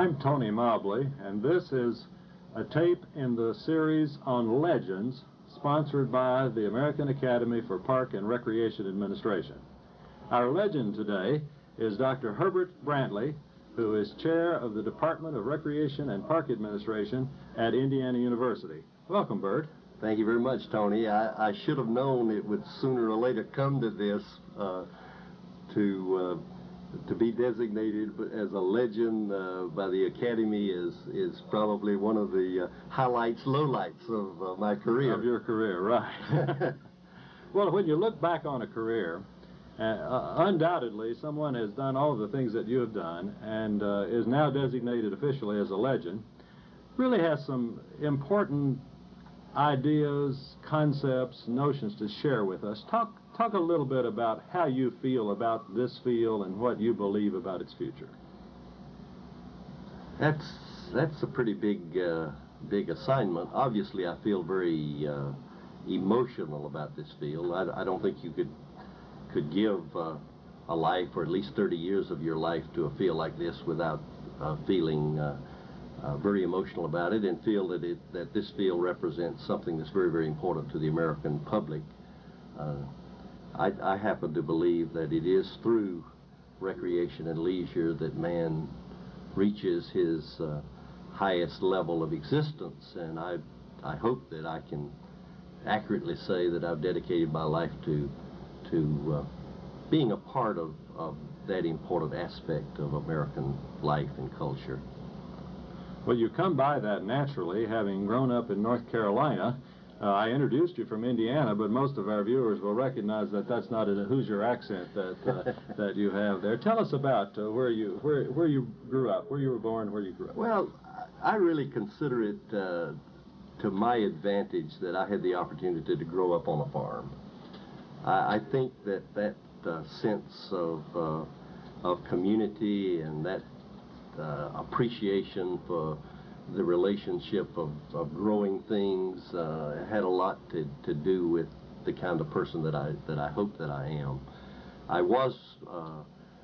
I'm Tony Mobley, and this is a tape in the series on legends sponsored by the American Academy for Park and Recreation Administration. Our legend today is Dr. Herbert Brantley, who is chair of the Department of Recreation and Park Administration at Indiana University. Welcome, Bert. Thank you very much, Tony. I should have known it would sooner or later come to this, to be designated as a legend by the Academy is probably one of the highlights, lowlights of my career. Of your career, right. Well, when you look back on a career, undoubtedly someone has done all of the things that you have done and is now designated officially as a legend, really has some important ideas, concepts, notions to share with us. Talk a little bit about how you feel about this field and what you believe about its future. That's a pretty big assignment. Obviously, I feel very emotional about this field. I don't think you could give a life, or at least 30 years of your life, to a field like this without feeling very emotional about it, and feel that this field represents something that's very, very important to the American public. I happen to believe that it is through recreation and leisure that man reaches his highest level of existence, and I hope that I can accurately say that I've dedicated my life to being a part of that important aspect of American life and culture. Well, you come by that naturally, having grown up in North Carolina. I introduced you from Indiana, but most of our viewers will recognize that that's not a Hoosier accent that you have there. Tell us about where you grew up, where you were born, where you grew up. Well, I really consider it to my advantage that I had the opportunity to grow up on a farm. I think that sense of community and that appreciation for the relationship of growing things had a lot to do with the kind of person that I hope that I am. I was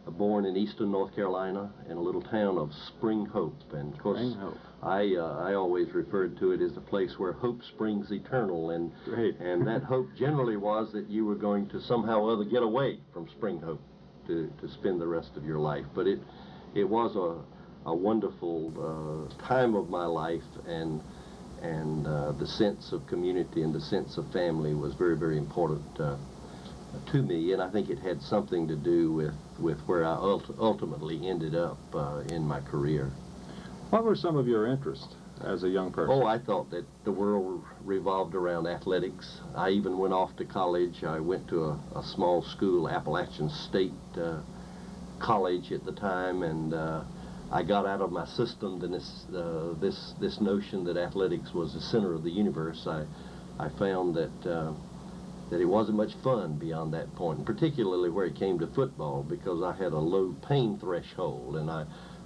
born in eastern North Carolina in a little town of Spring Hope, and of course I always referred to it as a place where hope springs eternal, and that hope generally was that you were going to somehow or other get away from Spring Hope to spend the rest of your life. But it was a wonderful time of my life, and the sense of community and the sense of family was very, very important to me, and I think it had something to do with where I ultimately ended up in my career. What were some of your interests as a young person? Oh, I thought that the world revolved around athletics. I even went off to college. I went to a small school, Appalachian State College at the time, and I got out of my system this notion that athletics was the center of the universe. I found that it wasn't much fun beyond that point, and particularly where it came to football, because I had a low pain threshold, and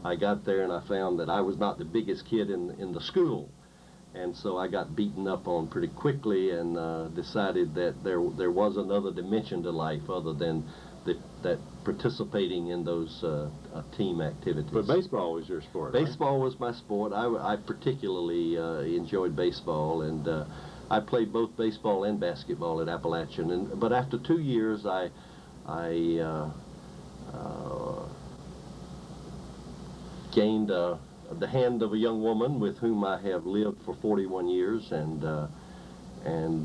I got there and I found that I was not the biggest kid in the school, and so I got beaten up on pretty quickly, and decided that there was another dimension to life other than that participating in those team activities. But baseball was your sport, Baseball right? was my sport. I particularly enjoyed baseball, and I played both baseball and basketball at Appalachian. But after 2 years, I gained the hand of a young woman with whom I have lived for 41 years, and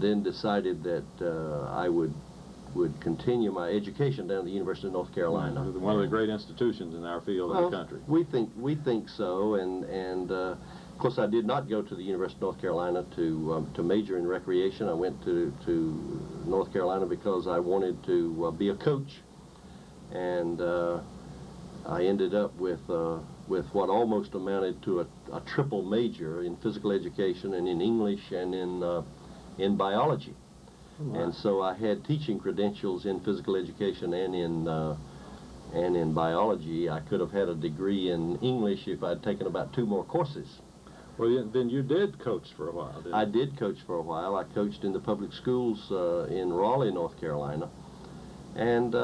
then decided that I would continue my education down at the University of North Carolina. One of the great institutions in our field in the country. We think so, and of course I did not go to the University of North Carolina to major in recreation. I went to North Carolina because I wanted to be a coach, and I ended up with what almost amounted to a triple major in physical education and in English and in biology. Wow. And so I had teaching credentials in physical education and in biology. I could have had a degree in English if I'd taken about 2 more courses. Well, then you did coach for a while, didn't you? I did coach for a while. I coached in the public schools in Raleigh, North Carolina. And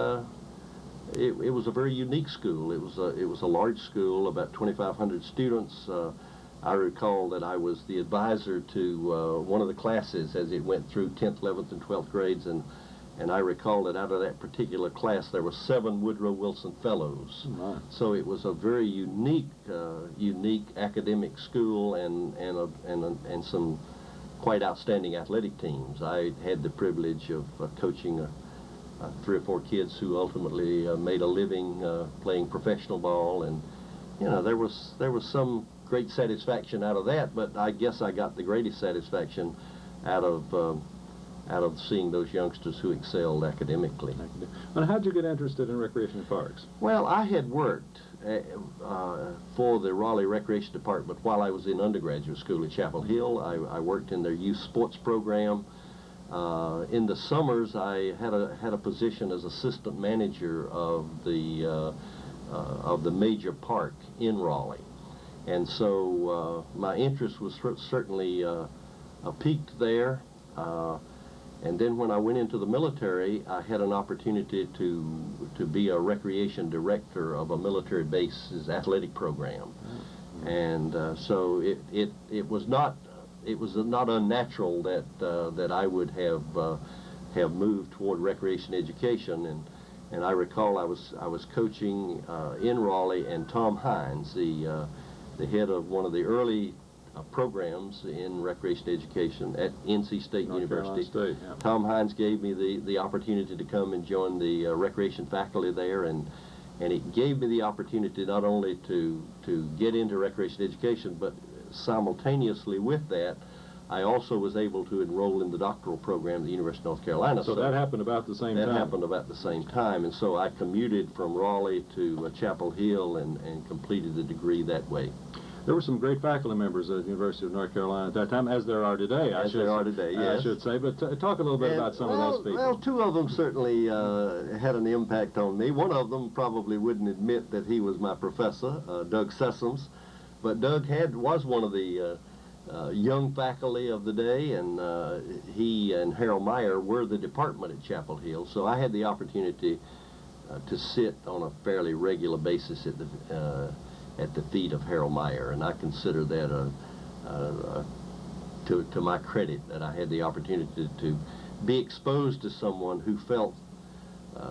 it was a very unique school. It was a large school, about 2,500 students. I recall that I was the advisor to one of the classes as it went through 10th, 11th, and 12th grades, and I recall that out of that particular class there were 7 Woodrow Wilson Fellows. Oh, so it was a very unique academic school and some quite outstanding athletic teams. I had the privilege of coaching 3 or 4 kids who ultimately made a living playing professional ball, and there was some great satisfaction out of that, but I guess I got the greatest satisfaction out of seeing those youngsters who excelled academically. And how'd you get interested in recreation and parks? Well, I had worked for the Raleigh Recreation Department while I was in undergraduate school at Chapel Hill. I worked in their youth sports program. In the summers, I had a position as assistant manager of the major park in Raleigh, and so my interest was certainly piqued there. And then when I went into the military, I had an opportunity to be a recreation director of a military base's athletic program, and so it was not unnatural that I would have moved toward recreation education. And I recall I was coaching in Raleigh, and Tom Hines, the head of one of the early programs in recreation education at NC State University. State, yeah. Tom Hines gave me the opportunity to come and join the recreation faculty there, and it gave me the opportunity not only to get into recreation education, but simultaneously with that, I also was able to enroll in the doctoral program at the University of North Carolina. So that happened about the same time? That happened about the same time, and so I commuted from Raleigh to Chapel Hill and completed the degree that way. There were some great faculty members at the University of North Carolina at that time, as there are today. Yes. I should say. But talk a little bit about some of those people. Well, 2 of them certainly had an impact on me. One of them probably wouldn't admit that he was my professor, Doug Sessoms, but Doug was one of the young faculty of the day, and he and Harold Meyer were the department at Chapel Hill. So I had the opportunity to sit on a fairly regular basis at the feet of Harold Meyer, and I consider that to my credit that I had the opportunity to be exposed to someone who felt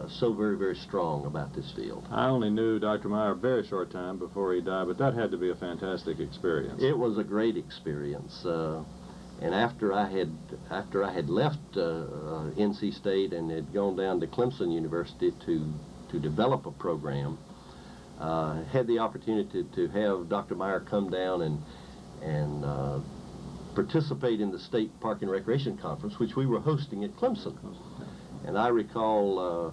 so very, very strong about this field. I only knew Dr. Meyer a very short time before he died, but that had to be a fantastic experience. It was a great experience, and after I had left NC State and had gone down to Clemson University to develop a program, had the opportunity to have Dr. Meyer come down and participate in the State Park and Recreation Conference, which we were hosting at Clemson. And I recall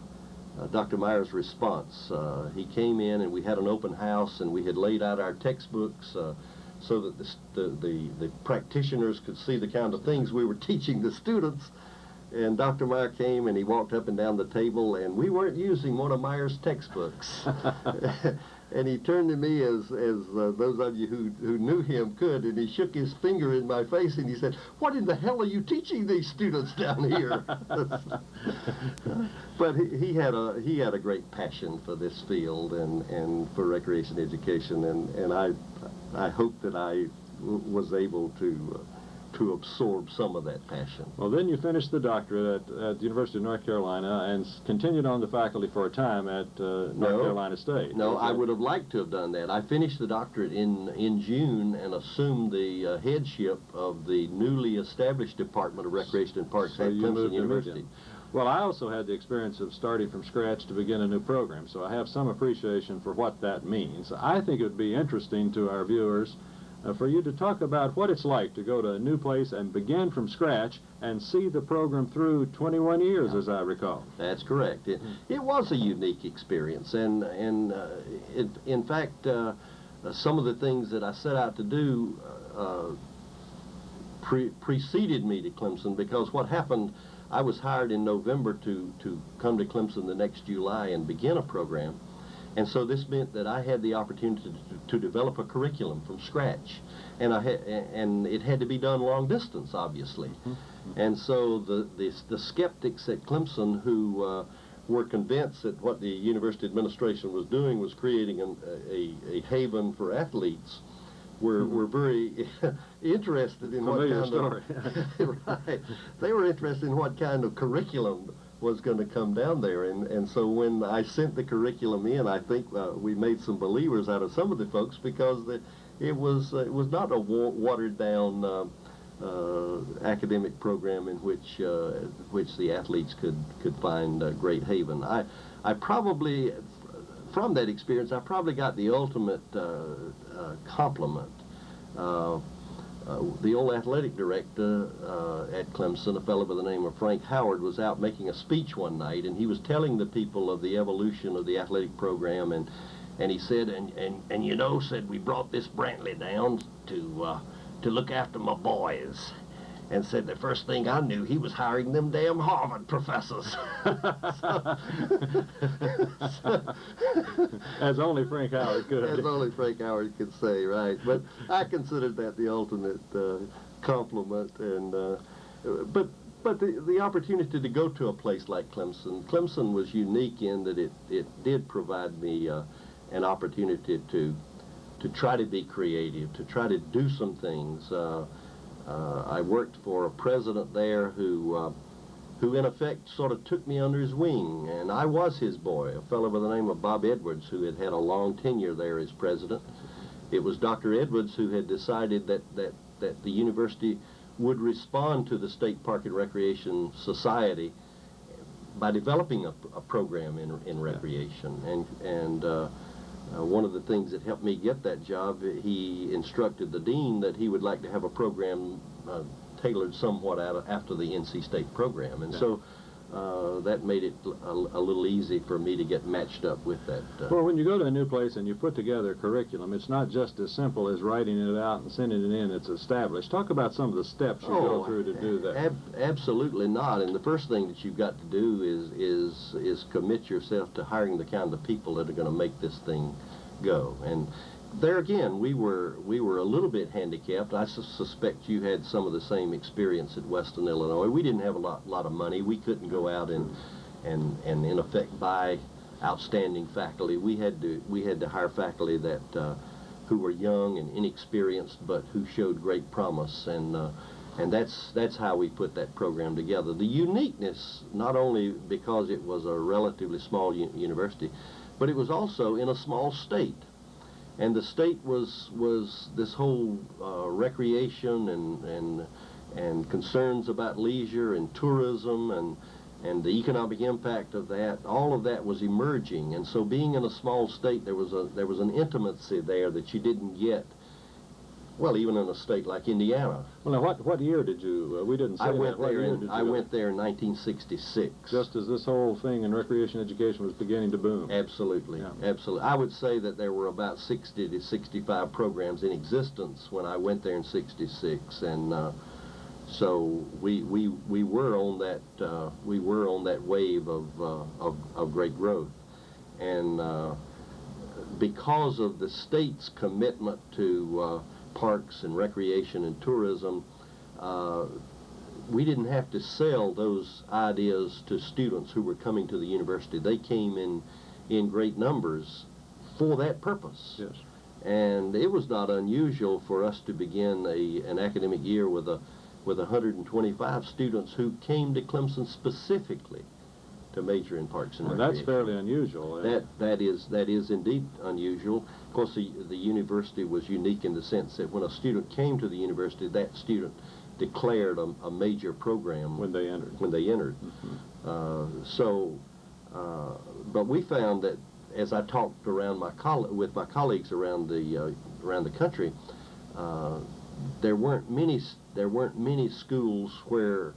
Dr. Meyer's response. He came in and we had an open house, and we had laid out our textbooks so that the practitioners could see the kind of things we were teaching the students. And Dr. Meyer came and he walked up and down the table, and we weren't using one of Meyer's textbooks. And he turned to me, as those of you who knew him could, and he shook his finger in my face and he said, "What in the hell are you teaching these students down here?" But he had a great passion for this field and for recreation education, and I hope that I was able to absorb some of that passion. Well, then you finished the doctorate at the University of North Carolina and continued on the faculty for a time at North Carolina State. No, I would have liked to have done that. I finished the doctorate in June and assumed the headship of the newly established Department of Recreation and Parks at Clemson University. Well, I also had the experience of starting from scratch to begin a new program, so I have some appreciation for what that means. I think it would be interesting to our viewers for you to talk about what it's like to go to a new place and begin from scratch and see the program through 21 years, as I recall. That's correct. It was a unique experience, and in fact, some of the things that I set out to do preceded me to Clemson, because what happened, I was hired in November to come to Clemson the next July and begin a program. And so this meant that I had the opportunity to develop a curriculum from scratch, and it had to be done long distance, obviously. And so the skeptics at Clemson who were convinced that what the university administration was doing was creating a haven for athletes, were very interested in what kind story. of right. They were interested in what kind of curriculum was going to come down there, and so when I sent the curriculum in, I think we made some believers out of some of the folks, because it was not a watered down academic program in which the athletes could find a great haven. I probably, from that experience, I probably got the ultimate compliment. The old athletic director at Clemson, a fellow by the name of Frank Howard, was out making a speech one night, and he was telling the people of the evolution of the athletic program, and he said, and you know, said, we brought this Brantley down to look after my boys. And said the first thing I knew, he was hiring them damn Harvard professors. As only Frank Howard could. As only Frank Howard could say, right. But I considered that the ultimate compliment. And but the opportunity to go to a place like Clemson was unique in that it did provide me an opportunity to try to be creative, to try to do some things. I worked for a president there who in effect sort of took me under his wing, and I was his boy, a fellow by the name of Bob Edwards, who had had a long tenure there as president. It was Dr. Edwards who had decided that the university would respond to the State Park and Recreation Society by developing a program in recreation, and one of the things that helped me get that job, he instructed the dean that he would like to have a program tailored somewhat after the NC State program, and so that made it a little easy for me to get matched up with that. Well, when you go to a new place and you put together a curriculum, it's not just as simple as writing it out and sending it in. It's established. Talk about some of the steps you go through to do that. Absolutely not. And the first thing that you've got to do is commit yourself to hiring the kind of people that are going to make this thing go. And there again, we were a little bit handicapped. I suspect you had some of the same experience at Western Illinois. We didn't have a lot of money. We couldn't go out and in effect buy outstanding faculty. We had to hire faculty that who were young and inexperienced, but who showed great promise. And that's how we put that program together. The uniqueness, not only because it was a relatively small university, but it was also in a small state. And the state was this whole recreation and concerns about leisure and tourism and the economic impact of that. All of that was emerging, and so being in a small state, there was an intimacy there that you didn't get. Well, even in a state like Indiana. Well, now, what year did you? We didn't say I that. went What there. year did you I go? went there in 1966. Just as this whole thing in recreation education was beginning to boom. Absolutely, absolutely. I would say that there were about 60 to 65 programs in existence when I went there in '66, and so we were on that wave of great growth, and because of the state's commitment to parks and recreation and tourism, we didn't have to sell those ideas to students who were coming to the university. They came in great numbers for that purpose. Yes. And it was not unusual for us to begin an academic year with 125 students who came to Clemson specifically to major in parks and recreation. That's fairly unusual. That is indeed unusual. Of course, the university was unique in the sense that when a student came to the university, that student declared a major program when they entered. Mm-hmm. But we found that as I talked around with my colleagues around the country, there weren't many schools where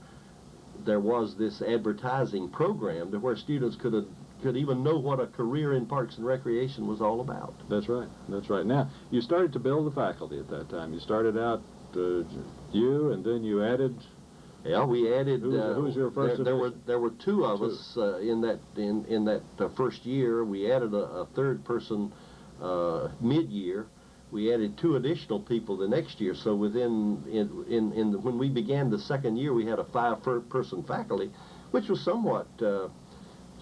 there was this advertising program to where students could even know what a career in parks and recreation was all about. That's right. That's right. Now, you started to build the faculty at that time. You started out you, and then you added. Yeah, we added. Who was your first? There were two of us in that first year. We added a third person mid-year. We added 2 additional people the next year. So when we began the second year, we had a 5-person faculty, which was somewhat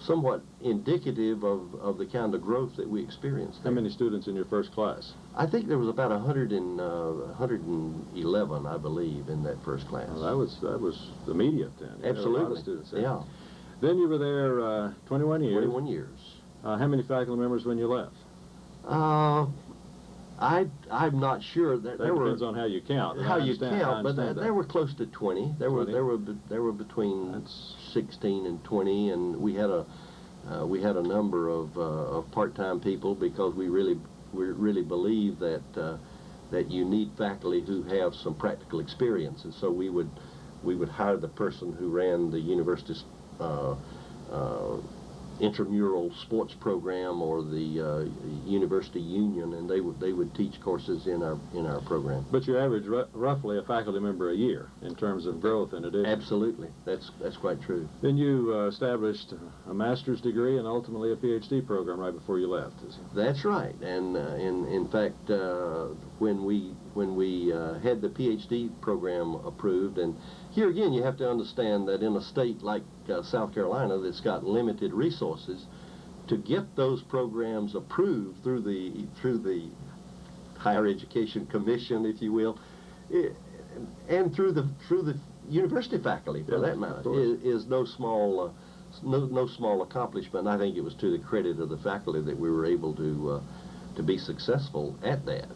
somewhat indicative of the kind of growth that we experienced How there. many students in your first class? I think there was about 111, I believe, in that first class. Well, that was immediate then. You had a lot of Absolutely. students there. Yeah. Then you were there 21 years. 21 years. How many faculty members when you left? I'm not sure. That There were depends on how you count. how you I count, but understand that. there were close to 20. There 20? were between That's- 16 and 20, and we had a number of part-time people because we really believe that that you need faculty who have some practical experience, and so we would hire the person who ran the university's intramural sports program or the university union, and they would teach courses in our program. But you average roughly a faculty member a year in terms of growth and addition. Absolutely, that's quite true. Then you established a master's degree and ultimately a PhD program right before you left. That's right, and in fact, when we had the PhD program approved, and here again you have to understand that in a state like South Carolina that's got limited resources, to get those programs approved through the Higher Education Commission, if you will, and through the university faculty, for that matter, is no small accomplishment. I think it was to the credit of the faculty that we were able to be successful at that.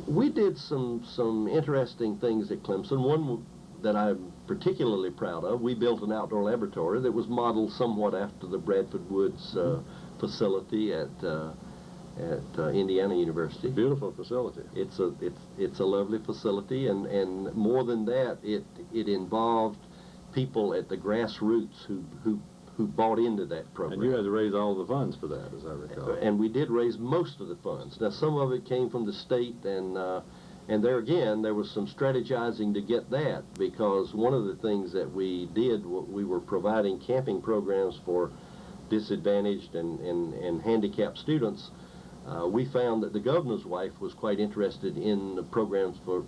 We did some interesting things at Clemson. One that I'm particularly proud of, we built an outdoor laboratory that was modeled somewhat after the Bradford Woods facility at Indiana University. Beautiful facility. It's a lovely facility, and more than that, it involved people at the grassroots who bought into that program. And you had to raise all the funds for that, as I recall. And we did raise most of the funds. Now, some of it came from the state, and there again, there was some strategizing to get that, because one of the things that we did, we were providing camping programs for disadvantaged and handicapped students. We found that the governor's wife was quite interested in the programs for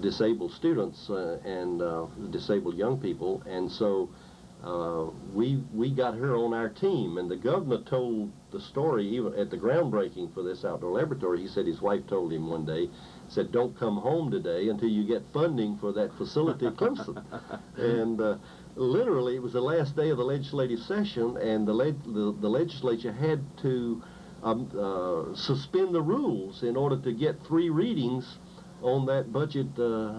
disabled students and disabled young people, and so we got her on our team, and the governor told the story even at the groundbreaking for this outdoor laboratory. He said his wife told him one day, said, "Don't come home today until you get funding for that facility at Clemson." And literally, it was the last day of the legislative session, and the legislature had to suspend the rules in order to get 3 readings on that budget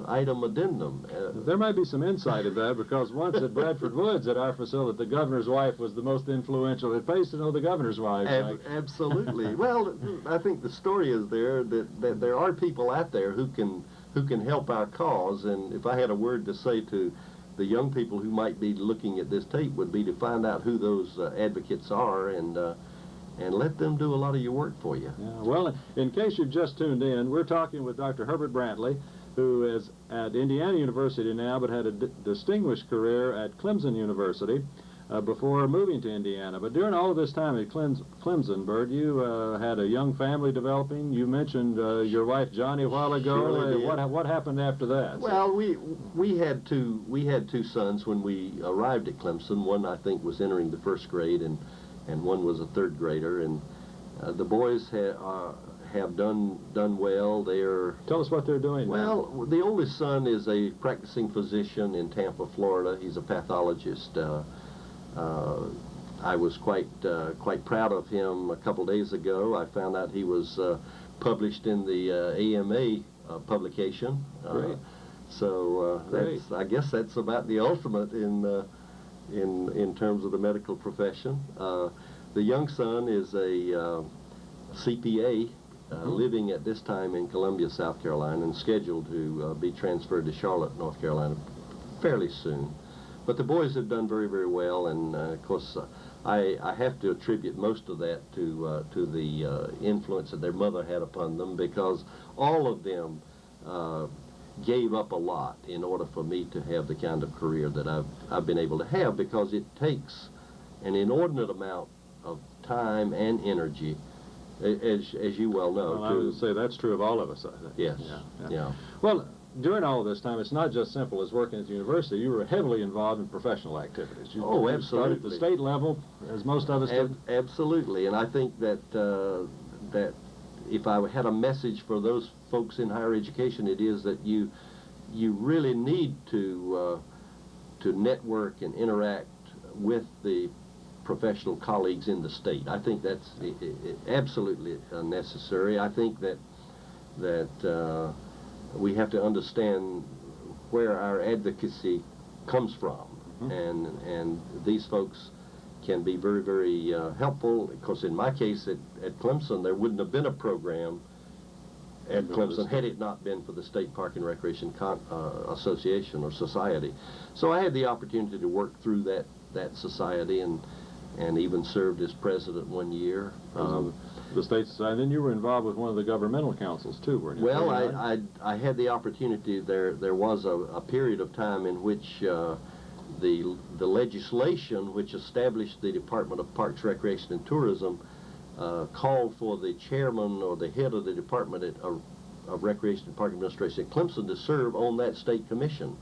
item addendum. There might be some insight in that, because once at Bradford Woods at our facility, the governor's wife was the most influential. It pays to know the governor's wife. Absolutely. Well, I think the story is there that there are people out there who can help our cause, and if I had a word to say to the young people who might be looking at this tape, would be to find out who those advocates are and let them do a lot of your work for you. Yeah, well, in case you've just tuned in, we're talking with Dr. Herbert Brantley, who is at Indiana University now, but had a distinguished career at Clemson University before moving to Indiana. But during all of this time at Clemson, Bert, you had a young family developing. You mentioned your wife Johnny a while ago. What happened after that? Well, we had two sons when we arrived at Clemson. One, I think, was entering the 1st grade, and one was a 3rd grader, and the boys have done well. Tell us what they're doing now. Well, the oldest son is a practicing physician in Tampa, Florida. He's a pathologist. I was quite proud of him a couple days ago. I found out he was published in the AMA publication. Great. So I guess that's about the ultimate in terms of the medical profession. The young son is a CPA living at this time in Columbia, South Carolina, and scheduled to be transferred to Charlotte, North Carolina fairly soon. But the boys have done very, very well, and of course I have to attribute most of that to the influence that their mother had upon them, because all of them gave up a lot in order for me to have the kind of career that I've been able to have, because it takes an inordinate amount of time and energy, as you well know. Well, I would say that's true of all of us, I think. Yes. Yeah. Yeah. Well, during all this time, it's not just simple as working at the university. You were heavily involved in professional activities. You started at the state level, as most of us did. Absolutely, and I think that that if I had a message for those folks in higher education, it is that you really need to network and interact with the professional colleagues in the state. I think that's absolutely necessary. I think that we have to understand where our advocacy comes from, and these folks can be very, very helpful. Because in my case at Clemson, there wouldn't have been a program at Clemson had it not been for the State Park and Recreation Association or Society. So I had the opportunity to work through that society and even served as president one year. The state society. Then you were involved with one of the governmental councils too, weren't you? Well, I had the opportunity. There was a period of time in which the legislation which established the Department of Parks, Recreation, and Tourism called for the chairman or the head of the Department of Recreation and Park Administration at Clemson to serve on that state commission.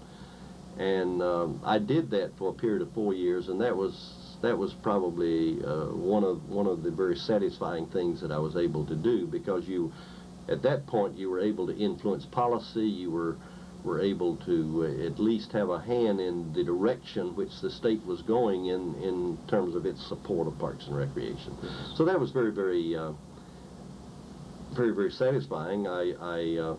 And I did that for a period of 4 years, and that was probably one of the very satisfying things that I was able to do, because at that point you were able to influence policy. You were able to at least have a hand in the direction which the state was going in terms of its support of parks and recreation. So that was very, very, very, very satisfying. I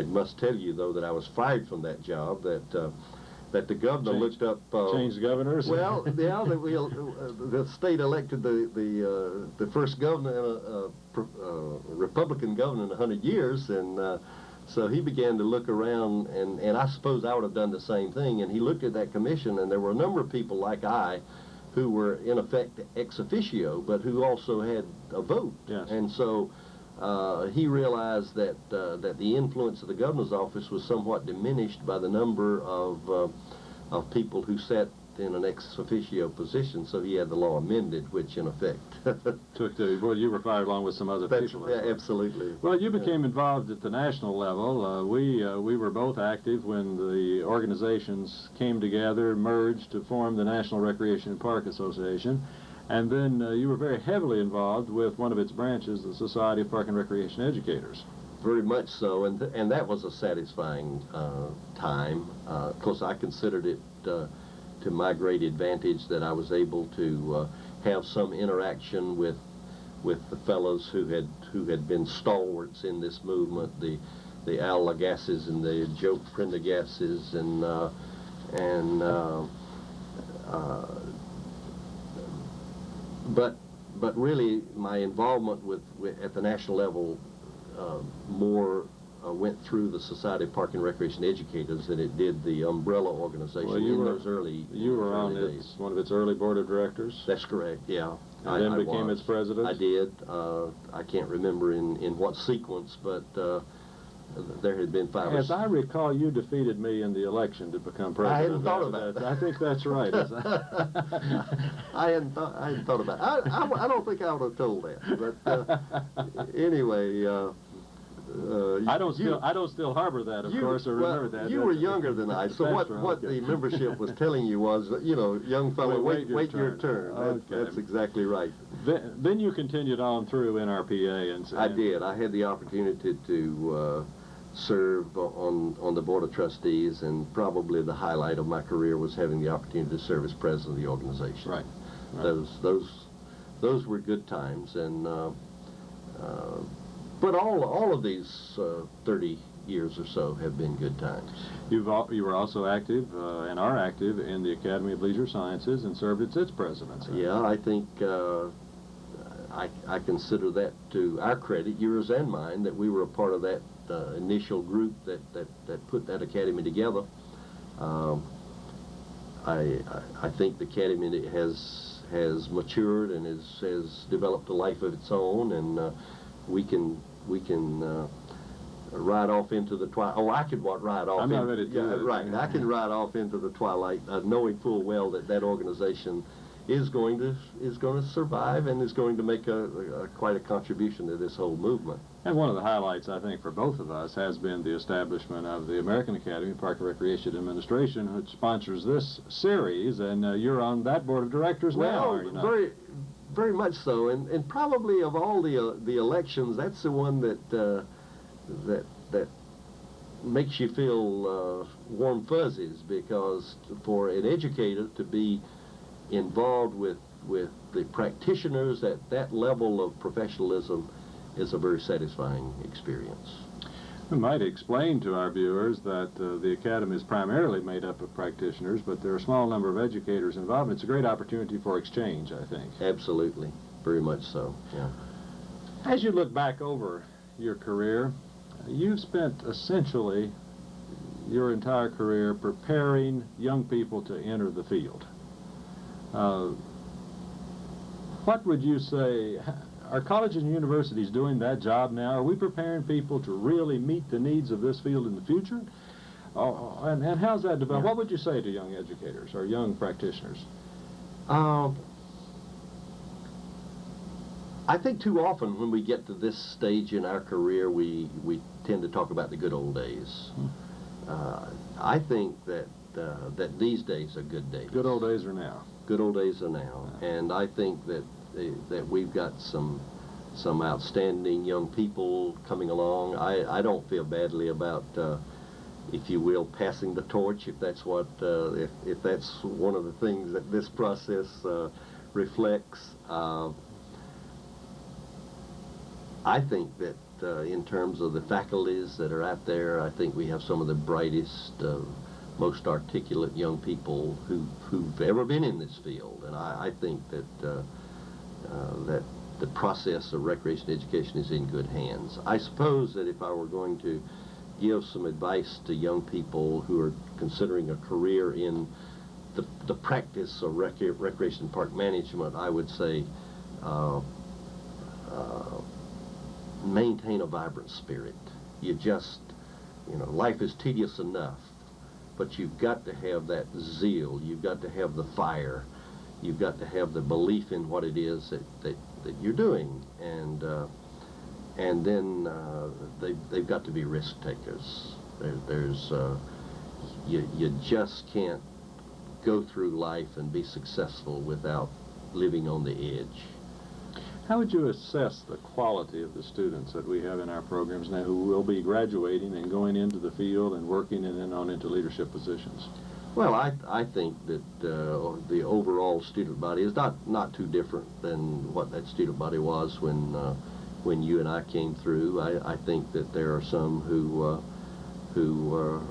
must tell you, though, that I was fired from that job, that the governor looked up... changed governors? Well, yeah, the state elected the first governor, Republican governor in 100 years, and so he began to look around, and I suppose I would have done the same thing, and he looked at that commission, and there were a number of people like I who were, in effect, ex officio, but who also had a vote. Yes. And so he realized that the influence of the governor's office was somewhat diminished by the number of people who sat in an ex officio position, so he had the law amended, which in effect well, you were fired along with some other people. Yeah, absolutely. Well, you became involved at the national level. We were both active when the organizations came together, merged to form the National Recreation and Park Association. And then you were very heavily involved with one of its branches, the Society of Park and Recreation Educators. Very much so, and that was a satisfying time. Of course, I considered it to my great advantage that I was able to have some interaction with the fellows who had been stalwarts in this movement, the Al Lagasses and the Joe Prendergasses but really my involvement at the national level more went through the Society of Park and Recreation Educators than it did the umbrella organization those early You were on days. one of its early board of directors? That's correct, yeah. And then became its president? I did. I can't remember in what sequence, but there had been 5 or 6. As I recall, you defeated me in the election to become president. I hadn't thought about that. I think that's right. I hadn't thought about it. I don't think I would have told that. But anyway, I don't still harbor that, of course, or remember that. You were younger than I, so what the membership was telling you was, young fellow, wait your turn. That's exactly right. Then you continued on through NRPA, and I did. I had the opportunity to serve on the Board of Trustees, and probably the highlight of my career was having the opportunity to serve as president of the organization. Right. Those were good times, and but all of these 30 years or so have been good times. You were also active and are active in the Academy of Leisure Sciences and served as its president. Yeah, I think I consider that to our credit, yours and mine, that we were a part of that initial group that put that academy together. I think the academy has matured and has developed a life of its own, and we can ride off into the twilight. Oh, I could ride off. I'm not ready to do that. Right. I can ride off into the twilight, knowing full well that organization is going to survive and is going to make quite a contribution to this whole movement. And one of the highlights, I think, for both of us has been the establishment of the American Academy of Park and Recreation Administration, which sponsors this series, and you're on that board of directors now, are you not? Very much so, and probably of all the elections, that's the one that makes you feel warm fuzzies, because for an educator to be involved with the practitioners at that level of professionalism is a very satisfying experience. We might explain to our viewers that the Academy is primarily made up of practitioners, but there are a small number of educators involved. It's a great opportunity for exchange, I think. Absolutely. Very much so, yeah. As you look back over your career, you've spent essentially your entire career preparing young people to enter the field. What would you say, are colleges and universities doing that job now? Are we preparing people to really meet the needs of this field in the future? And how's that developed? Yeah. What would you say to young educators or young practitioners? I think too often when we get to this stage in our career, we tend to talk about the good old days. I think that these days are good days. Good old days are now. Good old days are now, and I think that we've got some outstanding young people coming along. I don't feel badly about, if you will, passing the torch, if that's what if that's one of the things that this process reflects. I think that in terms of the faculties that are out there, I think we have some of the brightest, most articulate young people who've ever been in this field, and I think that that the process of recreation education is in good hands. I suppose that if I were going to give some advice to young people who are considering a career in the practice of recreation park management, I would say maintain a vibrant spirit. You just, life is tedious enough, but you've got to have that zeal, you've got to have the fire, you've got to have the belief in what it is that you're doing, and then they've got to be risk takers. You just can't go through life and be successful without living on the edge. How would you assess the quality of the students that we have in our programs now who will be graduating and going into the field and working and then on into leadership positions? Well, I think that the overall student body is not too different than what that student body was when you and I came through. I think that there are some who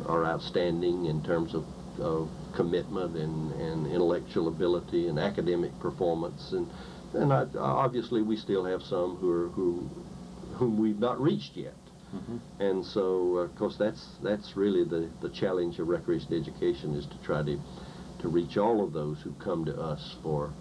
are outstanding in terms of commitment and intellectual ability and academic performance, and obviously we still have some whom we've not reached yet. Mm-hmm. And so, of course, that's really the challenge of recreation education, is to try to reach all of those who come to us for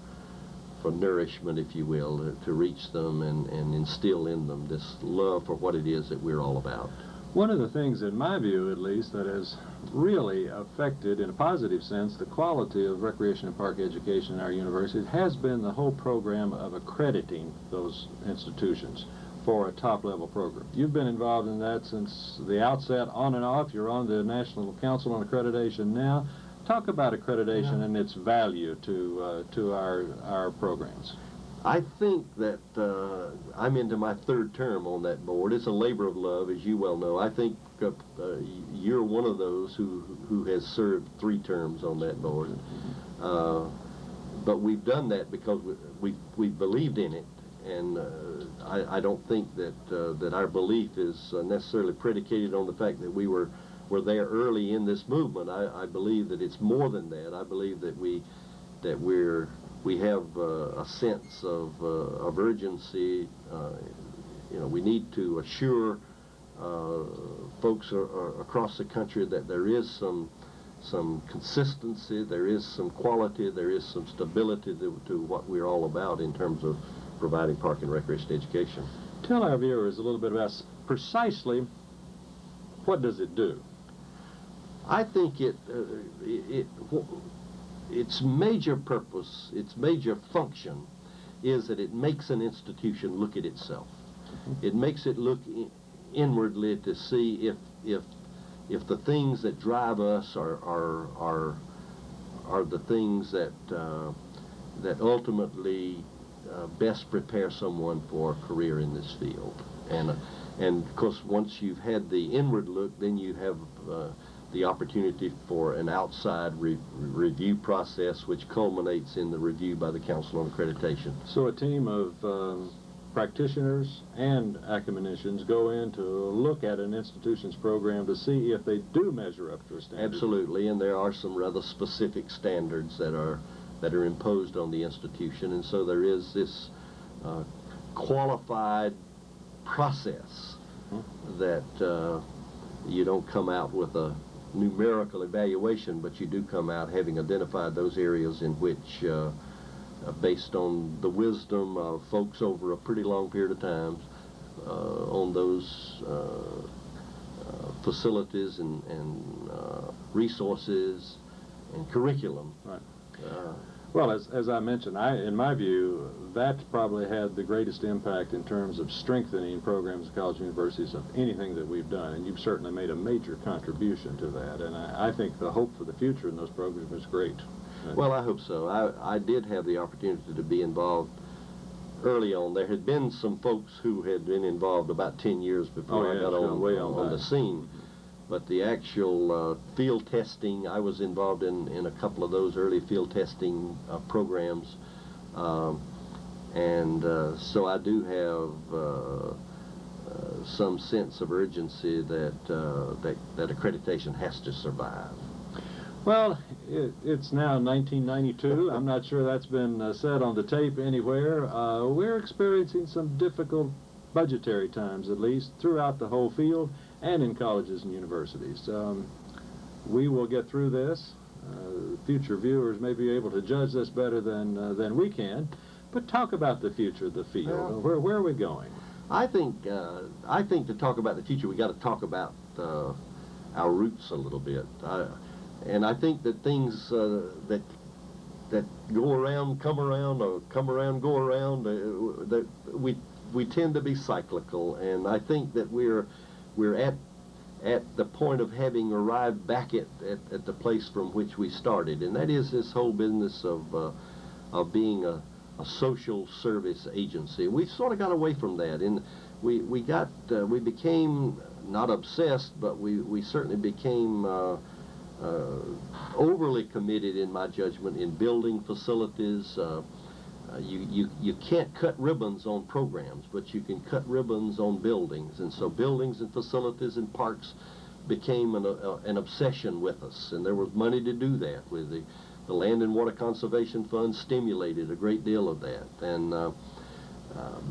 nourishment, if you will, to reach them and instill in them this love for what it is that we're all about. One of the things, in my view at least, that has really affected, in a positive sense, the quality of recreation and park education in our universities has been the whole program of accrediting those institutions for a top-level program. You've been involved in that since the outset, on and off. You're on the National Council on Accreditation now. Talk about accreditation and its value to our programs. I think that I'm into my third term on that board. It's a labor of love, as you well know. I think you're one of those who has served 3 terms on that board. But we've done that because we've believed in it, and I don't think that our belief is necessarily predicated on the fact that we were there early in this movement. I believe that it's more than that. I believe that we have a sense of urgency. We need to assure folks across the country that there is some consistency, there is some quality, there is some stability to what we're all about in terms of providing park and recreation education. Tell our viewers a little bit about precisely what does it do? I think its major purpose, its major function, is that it makes an institution look at itself. It makes it look inwardly to see if the things that drive us are the things that that ultimately best prepare someone for a career in this field. And of course, once you've had the inward look, then you have the opportunity for an outside review process, which culminates in the review by the Council on Accreditation. So a team of practitioners and academicians go in to look at an institution's program to see if they do measure up to a standard. Absolutely, and there are some rather specific standards that are imposed on the institution, and so there is this qualified process that you don't come out with a numerical evaluation, but you do come out having identified those areas in which, based on the wisdom of folks over a pretty long period of time, on those facilities and resources and curriculum. Right. Well, as I mentioned, in my view, that probably had the greatest impact in terms of strengthening programs at college and universities of anything that we've done, and you've certainly made a major contribution to that, and I think the hope for the future in those programs is great. Well, I hope so. I did have the opportunity to be involved early on. There had been some folks who had been involved about 10 years before I got on the scene. But the actual field testing, I was involved in a couple of those early field testing programs. And so I do have some sense of urgency that accreditation has to survive. Well, it's now 1992. I'm not sure that's been said on the tape anywhere. We're experiencing some difficult budgetary times, at least, throughout the whole field and in colleges and universities. We will get through this. Future viewers may be able to judge this better than we can. But talk about the future of the field. Where are we going? I think to talk about the future, we got to talk about our roots a little bit. And I think that things that go around, come around, or come around, go around, that we tend to be cyclical. And I think that we're at the point of having arrived back at the place from which we started, and that is this whole business of being a social service agency. We sort of got away from that, and we became not obsessed, but we certainly became overly committed, in my judgment, in building facilities. You can't cut ribbons on programs, but you can cut ribbons on buildings, and so buildings and facilities and parks became an obsession with us, and there was money to do that. With the Land and Water Conservation Fund stimulated a great deal of that, and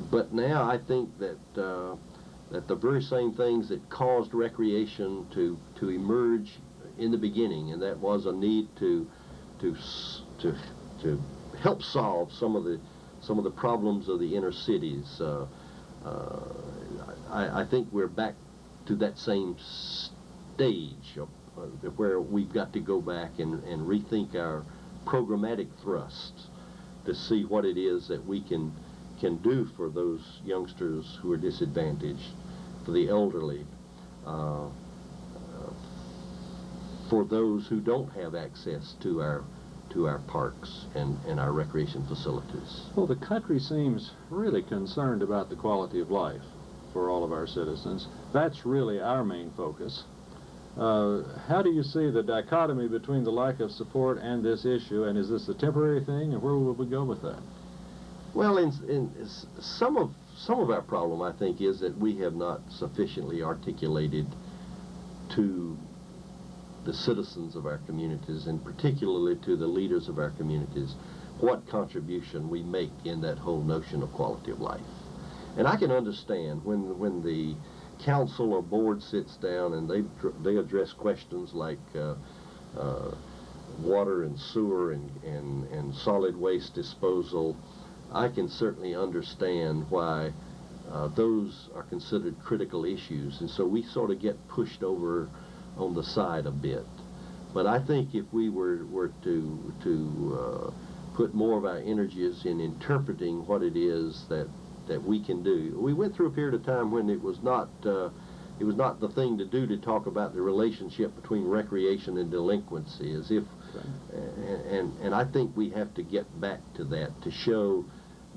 but now I think that the very same things that caused recreation to emerge in the beginning, and that was a need to help solve some of the problems of the inner cities. I think we're back to that same stage where we've got to go back and rethink our programmatic thrusts to see what it is that we can do for those youngsters who are disadvantaged, for the elderly, for those who don't have access to our parks and our recreation facilities. Well, the country seems really concerned about the quality of life for all of our citizens. That's really our main focus. How do you see the dichotomy between the lack of support and this issue, and is this a temporary thing, and where will we go with that? Well, in some of our problem, I think, is that we have not sufficiently articulated to the citizens of our communities, and particularly to the leaders of our communities, what contribution we make in that whole notion of quality of life. And I can understand when the council or board sits down and they address questions like water and sewer and solid waste disposal. I can certainly understand why those are considered critical issues, and so we sort of get pushed over on the side a bit. But I think if we were to put more of our energies in interpreting what it is that we can do. We went through a period of time when it was not the thing to do to talk about the relationship between recreation and delinquency, as if, and I think we have to get back to that to show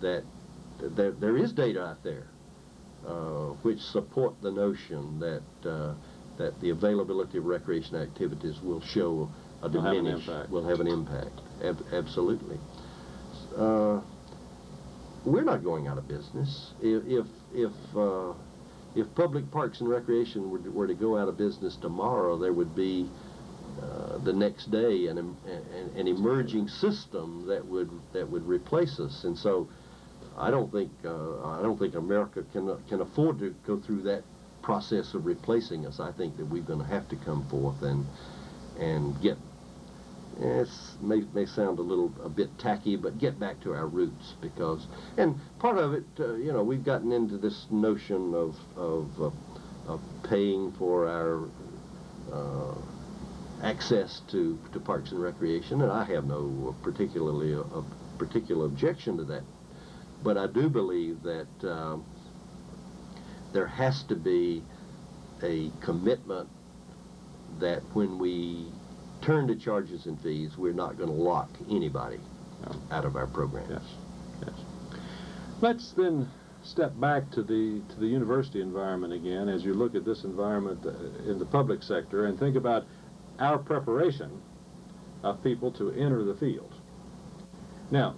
that there is data out there which support the notion that the availability of recreation activities will show a diminish, will have an impact. Absolutely. We're not going out of business. If public parks and recreation were to go out of business tomorrow, there would be the next day an emerging system that would replace us. And so I don't think America can afford to go through that process of replacing us. I think that we're going to have to come forth and get. It may sound a bit tacky, but get back to our roots, because, and part of it, we've gotten into this notion of paying for our access to parks and recreation, and I have no particular objection to that. But I do believe that there has to be a commitment that when we turn to charges and fees, we're not going to lock anybody out of our programs. Yes. Let's then step back to the university environment again, as you look at this environment in the public sector, and think about our preparation of people to enter the field. Now,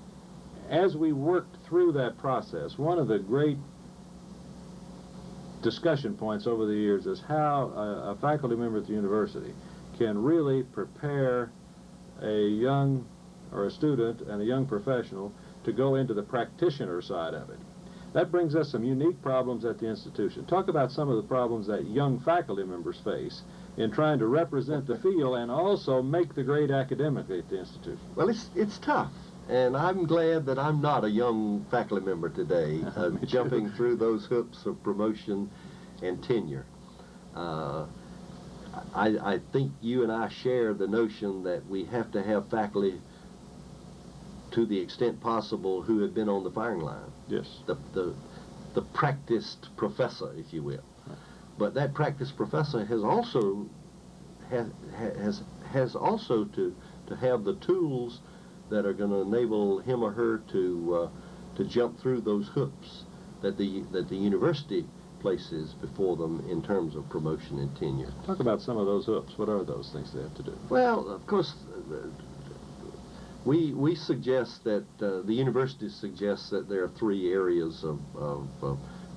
as we worked through that process, one of the great discussion points over the years is how a faculty member at the university can really prepare a young or a student and a young professional to go into the practitioner side of it. That brings us some unique problems at the institution. Talk about some of the problems that young faculty members face in trying to represent the field and also make the grade academically at the institution. Well, it's tough, and I'm glad that I'm not a young faculty member today, jumping through those hoops of promotion and tenure. I think you and I share the notion that we have to have faculty, to the extent possible, who have been on the firing line. Yes. The practiced professor, if you will. Right. But that practiced professor has also to have the tools that are going to enable him or her to jump through those hoops that the university places before them in terms of promotion and tenure. Talk about some of those hoops. What are those things they have to do? Well, of course, we suggest that the university suggests that there are three areas of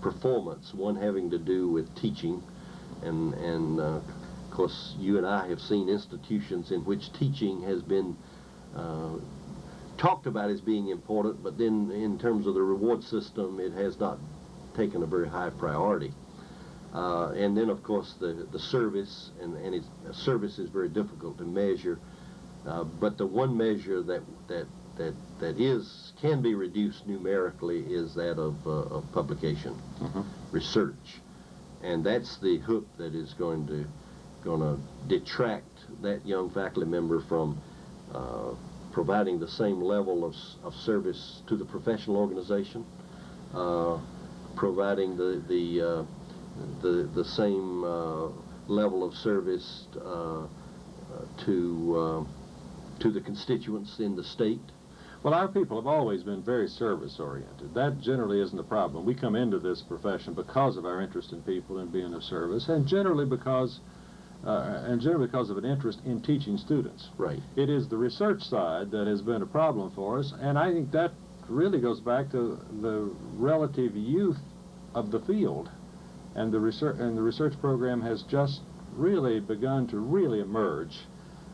performance. One having to do with teaching, and of course, you and I have seen institutions in which teaching has been talked about as being important, but then in terms of the reward system, it has not taken a very high priority. And then, of course, the service, and service is very difficult to measure, but the one measure that can be reduced numerically is that of publication, research, and that's the hook that is going to detract that young faculty member from providing the same level of service to the professional organization, providing the same level of service to the constituents in the state. Well, our people have always been very service-oriented. That generally isn't a problem. We come into this profession because of our interest in people and being of service, and generally because of an interest in teaching students. Right. It is the research side that has been a problem for us, and I think that really goes back to the relative youth of the field, and the research program has just really begun to really emerge.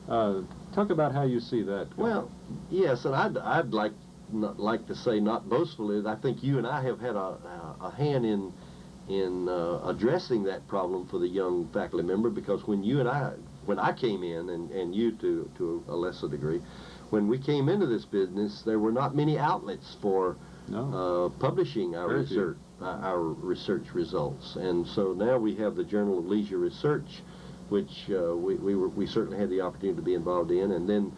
Talk about how you see that going. Well, yes, and I'd like to say, not boastfully, I think you and I have had a hand in addressing that problem for the young faculty member, because when I came in, and you to a lesser degree, when we came into this business, there were not many outlets for publishing our research results, and so now we have the Journal of Leisure Research, which we certainly had the opportunity to be involved in, and then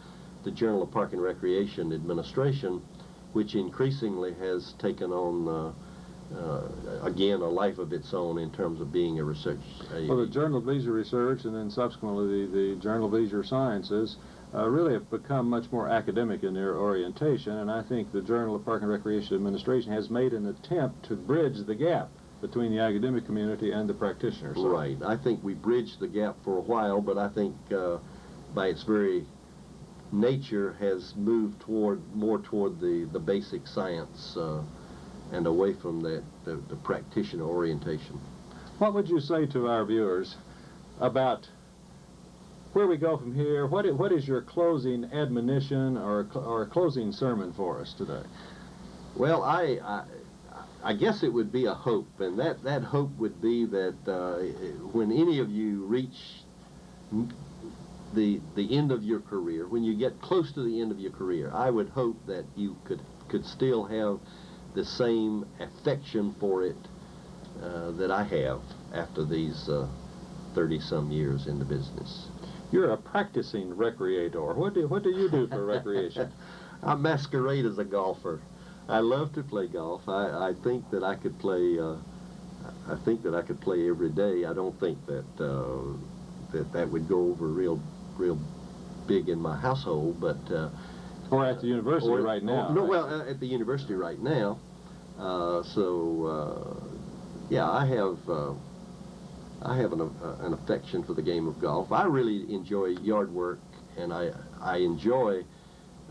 the Journal of Park and Recreation Administration, which increasingly has taken on again, a life of its own in terms of being a research. Well, the Journal of Leisure Research and then subsequently the Journal of Leisure Sciences really have become much more academic in their orientation, and I think the Journal of Park and Recreation Administration has made an attempt to bridge the gap between the academic community and the practitioners. Right. I think we bridged the gap for a while, but I think by its very nature has moved more toward the basic science and away from the practitioner orientation. What would you say to our viewers about where we go from here? What is your closing admonition or a closing sermon for us today? Well, I guess it would be a hope, and that hope would be that when any of you reach the end of your career, when you get close to the end of your career, I would hope that you could still have the same affection for it that I have after these 30-some years in the business. You're a practicing recreator. What do you do for recreation? I masquerade as a golfer. I love to play golf. I think that I could play. I think that I could play every day. I don't think that that would go over real big in my household, but. Or at the university right now. No, well, at the university right now. Yeah, I have an affection for the game of golf. I really enjoy yard work, and I enjoy,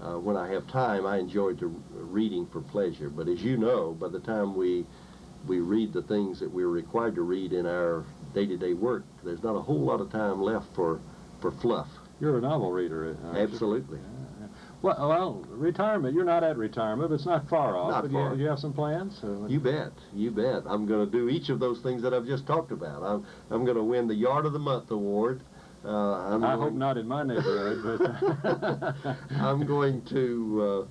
when I have time, I enjoy reading for pleasure. But as you know, by the time we read the things that we're required to read in our day-to-day work, there's not a whole lot of time left for fluff. You're a novel reader, aren't you? Absolutely. Well, retirement, you're not at retirement, but it's not far off. Not far. You have some plans? You bet. I'm going to do each of those things that I've just talked about. I'm going to win the Yard of the Month award. I hope not in my neighborhood, but I'm going to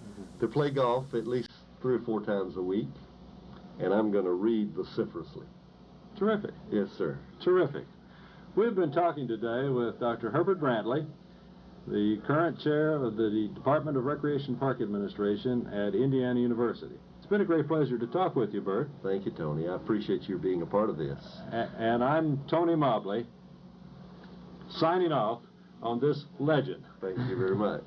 play golf at least 3 or 4 times a week, and I'm going to read vociferously. Terrific. Yes, sir. Terrific. We've been talking today with Dr. Herbert Brantley, the current chair of the Department of Recreation Park Administration at Indiana University. It's been a great pleasure to talk with you, Bert. Thank you, Tony. I appreciate you being a part of this. And I'm Tony Mobley, signing off on this legend. Thank you very much.